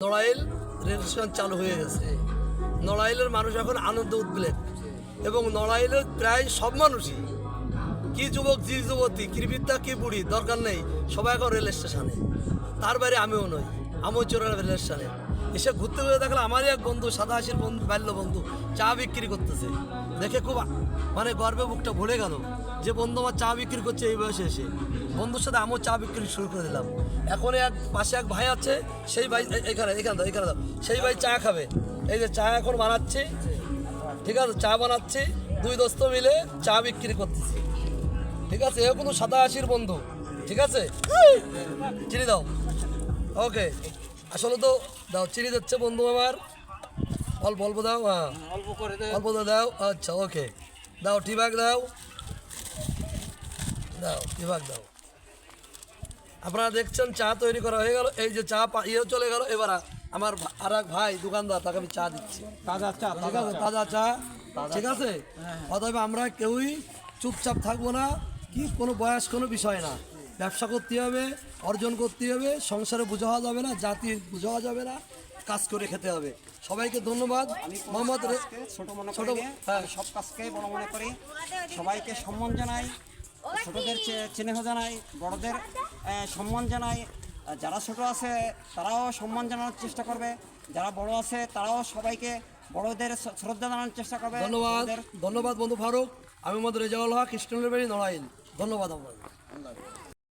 Narail rail station চালু হয়ে গেছে। নড়াইলের মানুষ এখন আনন্দ উদ্বেগ, এবং নড়াইলের প্রায় সব মানুষই, কি যুবক কি যুবতী, কি বৃদ্ধা কি বুড়ি, দরকার নেই, সবাই এখন রেল স্টেশনে। তার বাইরে আমিও নই, আমিও চোরা রেল স্টেশনে এসে ঘুরতে ঘুরে দেখলাম আমারই এক বন্ধু, 87 বন্ধু, বাল্য বন্ধু চা বিক্রি করতেছে। দেখে খুব মানে গর্বে বুকটা ভরে গেল যে বন্ধু আমার চা বিক্রি করছে এই বয়সে এসে। বন্ধুর সাথে আমিও চা বিক্রি শুরু করে দিলাম। এখন এক পাশে এক ভাই আছে, সেই ভাই এখানে দাও, সেই ভাই চা খাবে। এই যে চা এখন বানাচ্ছি, ঠিক আছে, চা বানাচ্ছি, দুই দোস্ত মিলে চা বিক্রি করতেছি, ঠিক আছে। এও কিন্তু 87 বন্ধু, ঠিক আছে। চিনি দাও, ওকে। আসলে তো দাও, চিনি দিচ্ছে বন্ধু আমার, অল্প অল্প দাও, হ্যাঁ অল্প দাও, আচ্ছা ওকে। দাও টিবাগ দাও, টিবাগ দাও। আপনারা দেখছেন চা তৈরি করা হয়ে গেল। এই যে চা ইয়েও চলে গেল। এবার আমার আর এক ভাই দোকানদার, তাকে আমি চা দিচ্ছি, তাজা চা, ঠিক আছে, তাজা চা, ঠিক আছে। অতএব আমরা কেউই চুপচাপ থাকবো না, কি কোনো বয়স কোনো বিষয় না। ব্যবসা করতে হবে, অর্জন করতে হবে, সংসারে বোঝা যাবে না, জাতি বোঝা যাবে না, কাজ করে খেতে হবে। সবাইকে ধন্যবাদ। মোহাম্মদ ছোট মনে করি, সব কাজকে বড় মনে করি, সবাইকে সম্মান জানাই, ছোটদের স্নেহ জানাই, বড়দের সম্মান জানাই। যারা ছোট আছে তারাও সম্মান জানানোর চেষ্টা করবে, যারা বড় আছে তারাও সবাইকে বড়দের শ্রদ্ধা জানানোর চেষ্টা করবে। ধন্যবাদ বন্ধু ফারুক। আমি মোহাম্মদ রেজাউল হক, কৃষ্ণনগর বাড়ি, নড়াইল। ধন্যবাদ আপনাদের।